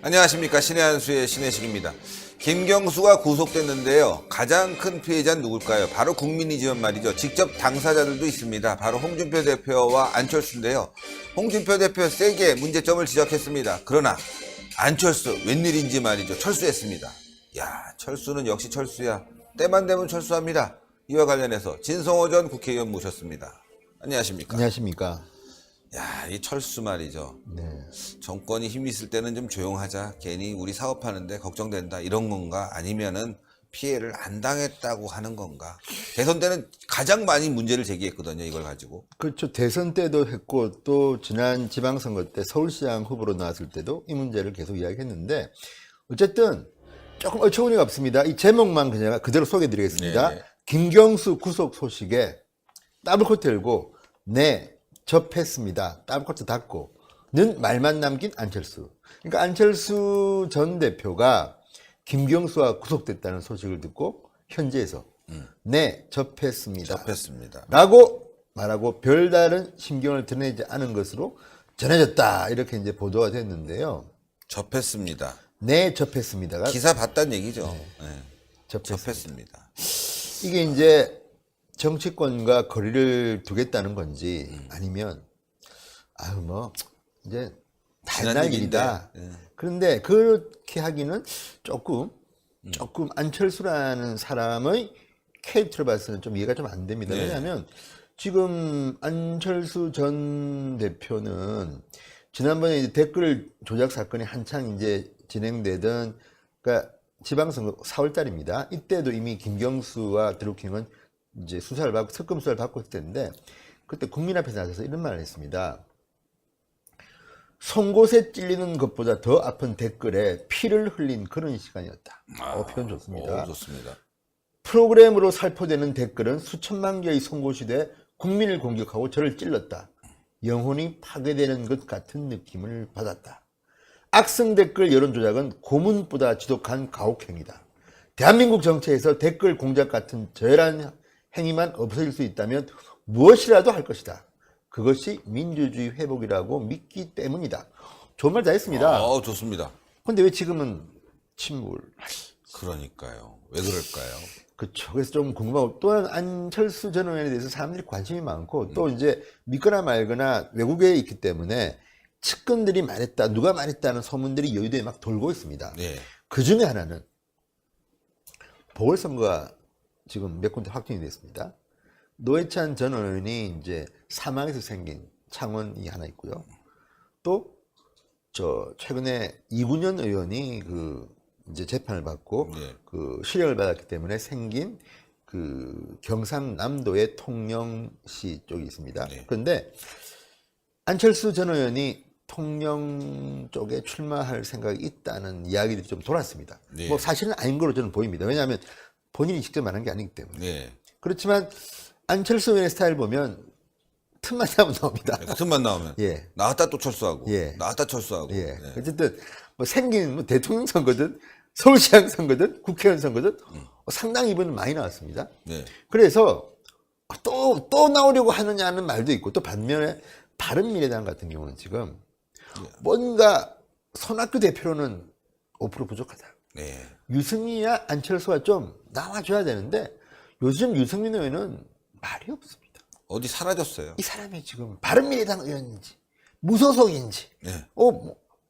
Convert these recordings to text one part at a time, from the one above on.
안녕하십니까. 신의 한수의 신혜식입니다. 김경수가 구속됐는데요. 가장 큰 피해자는 누굴까요? 바로 국민이지만 말이죠. 직접 당사자들도 있습니다. 바로 홍준표 대표와 안철수인데요. 홍준표 대표 세게 문제점을 지적했습니다. 그러나 안철수 웬일인지 말이죠. 철수했습니다. 야, 철수는 역시 철수야. 때만 되면 철수합니다. 이와 관련해서 진성호 전 국회의원 모셨습니다. 안녕하십니까. 안녕하십니까. 야, 이 철수 말이죠. 네. 정권이 힘 있을 때는 좀 조용하자. 괜히 우리 사업하는데 걱정된다. 이런 건가? 아니면은 피해를 안 당했다고 하는 건가? 대선 때는 가장 많이 문제를 제기했거든요. 이걸 가지고. 그렇죠. 대선 때도 했고 또 지난 지방선거 때 서울시장 후보로 나왔을 때도 이 문제를 계속 이야기했는데 어쨌든 조금 어처구니가 없습니다. 이 제목만 그냥 그대로 소개해드리겠습니다. 네. 김경수 구속 소식에 더블코트 열고 네 접했습니다. 더블코트 닫고는 말만 남긴 안철수. 그러니까 안철수 전 대표가 김경수가 구속됐다는 소식을 듣고 현지에서 네 접했습니다. 접했습니다. 라고 말하고 별다른 심경을 드러내지 않은 것으로 전해졌다. 이렇게 이제 보도가 됐는데요. 접했습니다. 네 접했습니다가 기사 봤다는 얘기죠. 네. 접했습니다. 접했습니다. 이게 이제 정치권과 거리를 두겠다는 건지 아니면 아유 뭐 이제 다른 일이다. 그런데 그렇게 하기는 조금 안철수라는 사람의 캐릭터를 봐서는 좀 이해가 좀 안 됩니다. 네. 왜냐하면 지금 안철수 전 대표는 지난번에 이제 댓글 조작 사건이 한창 이제 진행되던 그러니까 지방선거 4월 달입니다. 이때도 이미 김경수와 드루킹은 이제 수사를 받고 특검 수사를 받고 있을 때인데 그때 국민 앞에 나서서 이런 말을 했습니다. 송곳에 찔리는 것보다 더 아픈 댓글에 피를 흘린 그런 시간이었다. 표현 좋습니다. 좋습니다. 프로그램으로 살포되는 댓글은 수천만 개의 송곳이 돼 국민을 공격하고 저를 찔렀다. 영혼이 파괴되는 것 같은 느낌을 받았다. 악성 댓글 여론 조작은 고문보다 지독한 가혹행위다. 대한민국 정치에서 댓글 공작 같은 저열한 행위만 없어질 수 있다면 무엇이라도 할 것이다. 그것이 민주주의 회복이라고 믿기 때문이다. 좋은 말 다 했습니다. 좋습니다. 근데 왜 지금은 침묵을? 그러니까요. 왜 그럴까요? 그렇죠. 그래서 좀 궁금하고 또한 안철수 전 의원에 대해서 사람들이 관심이 많고 또 이제 믿거나 말거나 외국에 있기 때문에 측근들이 말했다, 누가 말했다는 소문들이 여의도에 막 돌고 있습니다. 네. 그 중에 하나는 보궐선거가 지금 몇 군데 확정이 됐습니다. 노회찬 전 의원이 이제 사망에서 생긴 창원이 하나 있고요. 또 최근에 이군현 의원이 이제 재판을 받고 네. 실형을 받았기 때문에 생긴 경상남도의 통영시 쪽이 있습니다. 네. 그런데 안철수 전 의원이 통영 쪽에 출마할 생각이 있다는 이야기들이 좀 돌았습니다. 네. 뭐 사실은 아닌 걸로 저는 보입니다. 왜냐하면 본인이 직접 말한 게 아니기 때문에. 네. 그렇지만 안철수 의원의 스타일 보면 틈만 나면 나옵니다. 틈만 나오면. 예. 나왔다 또 철수하고. 예. 나왔다 철수하고. 예. 네. 어쨌든 뭐 생긴 뭐 대통령 선거든 서울시장 선거든 국회의원 선거든 상당히 이번에 많이 나왔습니다. 네. 그래서 또 나오려고 하느냐는 말도 있고 또 반면에 바른미래당 같은 경우는 지금 뭔가 손학규 대표로는 5% 부족하다. 네. 유승민이나 안철수가 좀 나와줘야 되는데 요즘 유승민 의원은 말이 없습니다. 어디 사라졌어요. 이 사람이 지금 바른미래당 의원인지 무소속인지 네.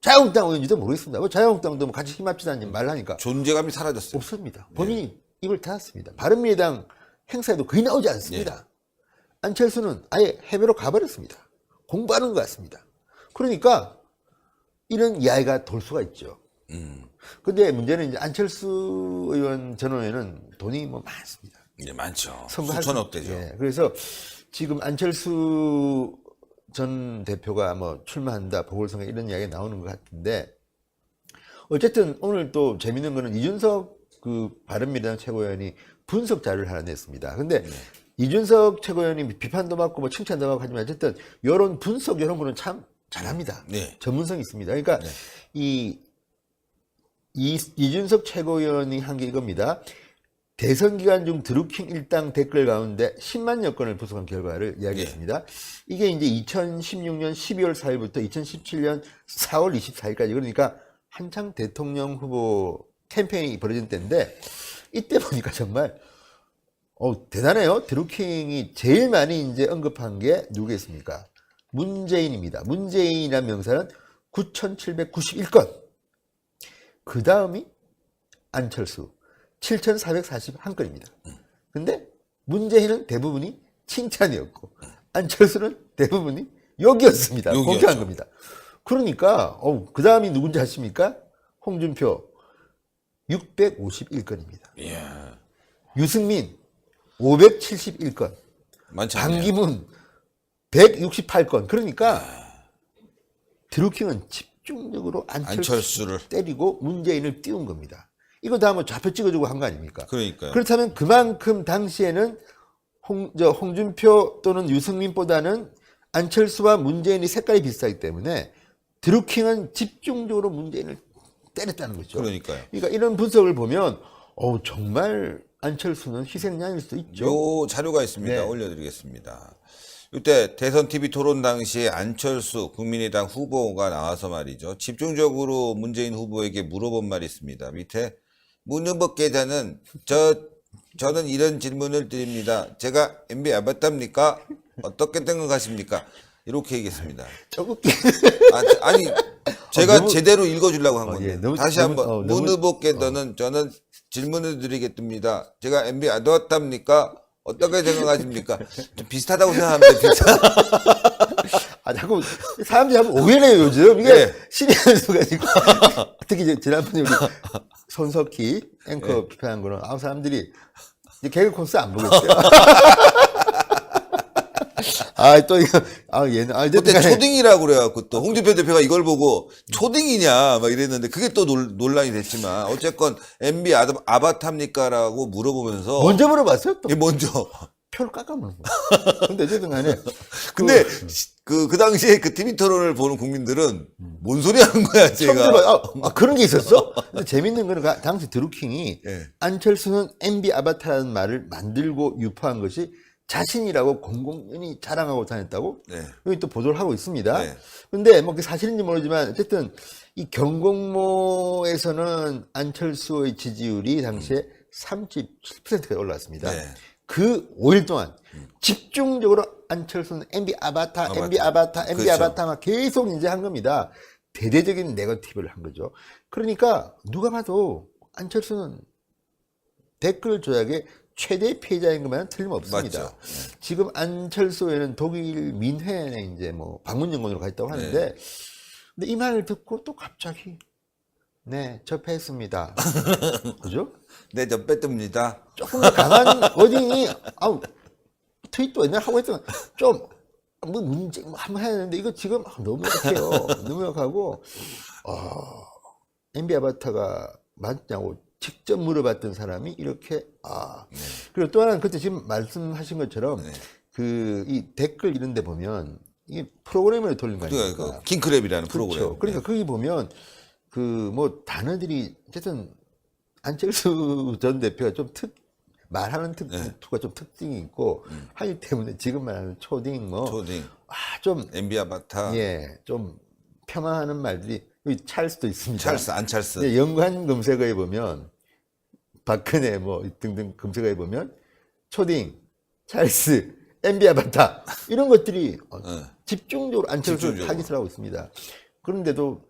자유한국당 의원인지도 모르겠습니다. 자유한국당도 뭐 같이 힘합시다는 말을 하니까 존재감이 사라졌어요. 없습니다. 본인이 입을 닫았습니다. 바른미래당 행사에도 거의 나오지 않습니다. 안철수는 아예 해외로 가버렸습니다. 공부하는 것 같습니다. 그러니까 이런 이야기가 돌 수가 있죠. 근데 문제는 이제 안철수 의원 전 의원은 돈이 뭐 많습니다. 네, 많죠. 선거할 수천억 대죠. 예, 그래서 지금 안철수 전 대표가 뭐 출마한다, 보궐선거 이런 이야기가 나오는 것 같은데 어쨌든 오늘 또 재밌는 거는 이준석 바른미래당 최고위원이 분석 자료를 하나 냈습니다. 근데 이준석 최고위원이 비판도 받고 뭐 칭찬도 받고 하지만 어쨌든 이런 분석 이런 거는 참 잘합니다. 네. 전문성이 있습니다. 그러니까 이준석 최고위원이 한 게 이겁니다. 대선 기간 중 드루킹 일당 댓글 가운데 10만여 건을 분석한 결과를 이야기했습니다. 이게 이제 2016년 12월 4일부터 2017년 4월 24일까지 그러니까 한창 대통령 후보 캠페인이 벌어진 때인데 이때 보니까 정말 대단해요. 드루킹이 제일 많이 이제 언급한 게 누구겠습니까? 문재인입니다. 문재인이라는 명사는 9,791건. 그 다음이 안철수 7,441건입니다. 근데 문재인은 대부분이 칭찬이었고 안철수는 대부분이 욕이었습니다. 욕이었죠. 공개한 겁니다. 그러니까 그 다음이 누군지 아십니까? 홍준표 651건입니다. 이야, 유승민 571건, 많지 않네요. 반기문 168건. 그러니까 드루킹은 집중적으로 안철수를 때리고 문재인을 띄운 겁니다. 이거 다 뭐 좌표 찍어주고 한 거 아닙니까? 그러니까요. 그렇다면 그만큼 당시에는 홍준표 또는 유승민보다는 안철수와 문재인이 색깔이 비슷하기 때문에 드루킹은 집중적으로 문재인을 때렸다는 거죠. 그러니까요. 그러니까 이런 분석을 보면 정말 안철수는 희생양일 수도 있죠. 요 자료가 있습니다. 네. 올려드리겠습니다. 이때 대선 TV 토론 당시에 안철수 국민의당 후보가 나와서 말이죠. 집중적으로 문재인 후보에게 물어본 말이 있습니다. 밑에 문 후보께서는 저는 이런 질문을 드립니다. 제가 MB 아바타입니까? 어떻게 생각하십니까? 이렇게 얘기했습니다. 조금 아니 제가 너무- 제대로 읽어주려고 한 건데 예, 너무- 다시 너무- 한번 너무- 문 후보께서는 저는 질문을 드리겠습니다. 제가 MB 아바타입니까? 어떻게 생각하십니까? 좀 비슷하다고 생각합니다. 비슷하. 자꾸 사람들이 한번 오해를 해요 요즘. 이게 네. 신의 한 수가 지고 특히 이제 지난번에 우리 손석희 앵커 비판한 거는 사람들이 이제 개그 콘서트 안 보겠어요. 또 이거 얘는 그때 초딩이라고 그래갖고 또 홍준표 대표가 이걸 보고 초딩이냐 막 이랬는데 그게 또 논란이 됐지만 어쨌건 MB 아바타입니까라고 물어보면서 먼저 물어봤어요 또 이게 먼저. 표를 깎아먹는 거야. 근데 어쨌든 간에 근데 그 당시에 그 TV 토론을 보는 국민들은 뭔 소리 하는 거야 제가. 처음부터 그런 게 있었어? 근데 재밌는 거는 당시 드루킹이 예. 안철수는 MB 아바타라는 말을 만들고 유포한 것이 자신이라고 공공연히 자랑하고 다녔다고 네. 여기 또 보도를 하고 있습니다. 네. 근데 뭐 그게 사실인지 모르지만 어쨌든 이 경공모에서는 안철수의 지지율이 당시에 37%까지 올라왔습니다. 네. 그 5일 동안 집중적으로 안철수는 MB 아바타, MB 아바타, MB 그렇죠. 아바타 막 계속 이제 한 겁니다. 대대적인 네거티브를 한 거죠. 그러니까 누가 봐도 안철수는 댓글 조작의 최대 피해자인 것만은 틀림없습니다. 맞죠. 지금 안철수에는 독일 민헨에 이제 뭐 방문연구원으로 가 있다고 하는데, 네. 근데 이 말을 듣고 또 갑자기 접했습니다. 그죠? 네, 저 빼뜹니다. 조금 더 강한 워딩이 트윗도 옛날에 하고 했던 뭐 문제 한번 해야 되는데 이거 지금 너무 약해요. 너무 약하고 MB 아바타가 맞냐고 직접 물어봤던 사람이 이렇게 그리고 또 하나는 그때 지금 말씀하신 것처럼 이 댓글 이런 데 보면 이게 프로그램을 돌린 거 아닙니까? 그러니까 킹크랩이라는 그렇죠. 프로그램. 그러니까 거기 보면 뭐 단어들이 어쨌든 안철수 전 대표가 좀 말하는 투가 좀 특징이 있고 하기 때문에 지금 말하는 초딩 초딩, 좀 MB 아바타, 좀 폄하하는 말들이 여기 찰스도 있습니다. 찰스, 안찰스. 네, 연관 검색어에 보면 박근혜 뭐 등등 검색어에 보면 초딩, 찰스, MB 아바타 이런 것들이 집중적으로 안철수를 집중적으로. 타깃을 하고 있습니다. 그런데도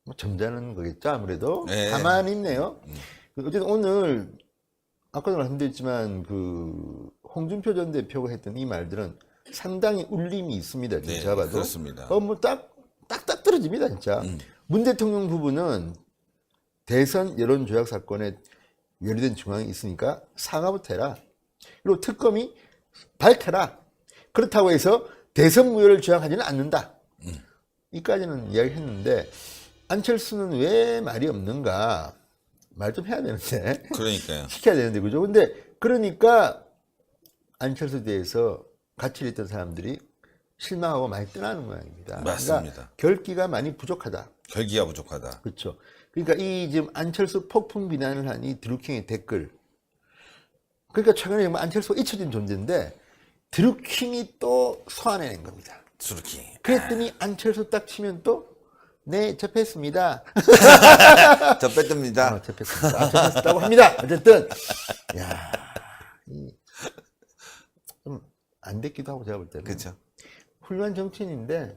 뭐 점잖은 거겠죠 아무래도. 네. 가만히 있네요. 어쨌든 오늘 아까도 말씀드렸지만 그 홍준표 전 대표가 했던 이 말들은 상당히 울림이 있습니다. 네, 제가 봐도. 그렇습니다. 뭐 딱딱 떨어집니다 진짜. 문 대통령 부부는 대선 여론 조작 사건에 연루된 중앙이 있으니까 사과부터 해라. 그리고 특검이 밝혀라. 그렇다고 해서 대선 무효를 주장하지는 않는다. 이까지는 이야기했는데 안철수는 왜 말이 없는가? 말 좀 해야 되는데. 그러니까요. 시켜야 되는데 그죠? 근데 그러니까 안철수에 대해서 같이 있던 사람들이 실망하고 많이 떠나는 모양입니다. 맞습니다. 그러니까 결기가 많이 부족하다. 결기가 부족하다. 그렇죠. 그러니까 이 지금 안철수 폭풍 비난을 한 이 드루킹의 댓글. 그러니까 최근에 정말 안철수가 잊혀진 존재인데 드루킹이 또 소환해낸 겁니다. 수르키. 그랬더니 안철수 딱 치면 또 네, 접했습니다. 저 뺐답니다. 접했습니다. 접했다고 합니다. 어쨌든, 야, 좀 안 됐기도 하고 제가 볼 때는. 그렇죠. 훌륭한 정치인인데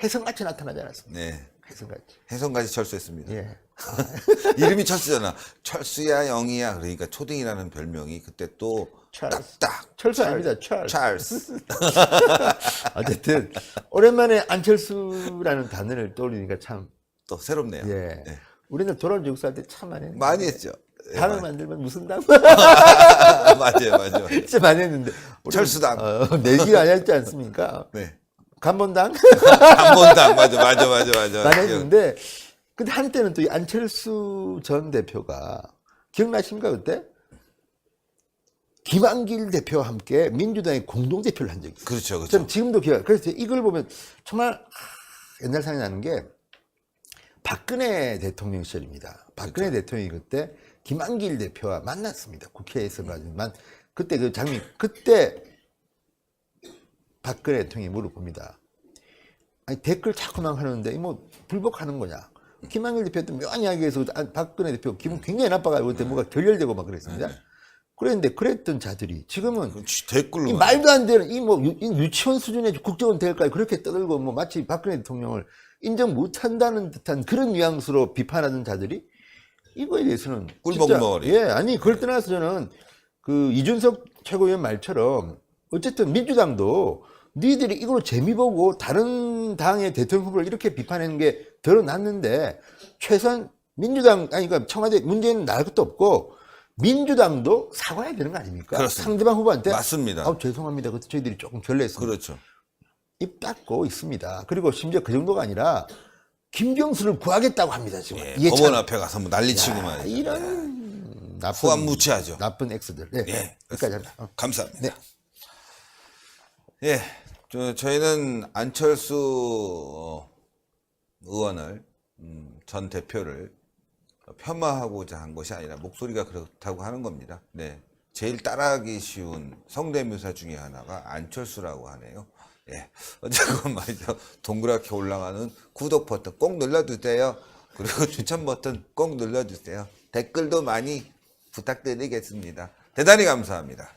혜성같이 나타나지 않았습니다. 네. 혜성같이. 해성까지 철수했습니다. 예. 이름이 철수잖아. 철수야 영이야. 그러니까 초딩이라는 별명이 그때 또 찰스. 딱딱. 철수 아닙니다. 찰스. 어쨌든 오랜만에 안철수라는 단어를 떠올리니까 참 또 새롭네요. 예. 네. 우리는 돌아올 역사할 때 참 많이 했는데 많이 했죠. 예, 당을 많이. 만들면 무슨 당? 맞아요. 진짜 많이 했는데 우리는, 철수당. 내기가 아니었지 않습니까? 네. 간본당? 한번당 맞아. 많이 했는데 근데 한때는 또 이 안철수 전 대표가 기억나십니까 그때? 김한길 대표와 함께 민주당의 공동대표를 한 적이 있어요. 그렇죠. 저는 지금도 기억. 그래서 이걸 보면 정말 옛날 생각이 나는 게 박근혜 대통령 시절입니다. 박근혜 대통령이 그때 김한길 대표와 만났습니다. 국회에서 가지만 그때 그 장면 그때 박근혜 대통령이 물어봅니다. 아니 댓글 자꾸만 하는데 뭐 불복하는 거냐? 김한길 대표도 묘한 이야기해서 박근혜 대표 기분 굉장히 나빠가지고 그때 뭐가 결렬되고 막 그랬습니다. 그랬는데 그랬던 자들이 지금은 댓글로 이 말도 안 되는 이 뭐 유치원 수준의 국정원 대회까지 그렇게 떠들고 뭐 마치 박근혜 대통령을 인정 못한다는 듯한 그런 뉘앙스로 비판하는 자들이 이거에 대해서는 꿀먹은 머리. 예 아니 그걸 떠나서 저는 그 이준석 최고위원 말처럼 어쨌든 민주당도 니들이 이걸로 재미 보고 다른 당의 대통령 후보를 이렇게 비판하는 게 드러났는데 최소한 민주당 아니 그러니까 청와대 문제는 나을 것도 없고 민주당도 사과해야 되는 거 아닙니까? 그렇습니다. 상대방 후보한테 맞습니다. 죄송합니다. 그때 저희들이 조금 결례했습니다. 그렇죠. 입 닫고 있습니다. 그리고 심지어 그 정도가 아니라 김경수를 구하겠다고 합니다. 지금 예, 이해찬. 법원 앞에 가서 뭐 난리치고만. 이런 나쁜 후안무치하죠. 나쁜 엑스들. 네. 예, 여기까지 합니다. 감사합니다. 네. 예, 저희는 안철수 의원을 전 대표를 폄하하고자 한 것이 아니라 목소리가 그렇다고 하는 겁니다. 네, 제일 따라하기 쉬운 성대묘사 중에 하나가 안철수라고 하네요. 예, 어쨌건 말이죠. 동그랗게 올라가는 구독 버튼 꼭 눌러주세요. 그리고 추천 버튼 꼭 눌러주세요. 댓글도 많이 부탁드리겠습니다. 대단히 감사합니다.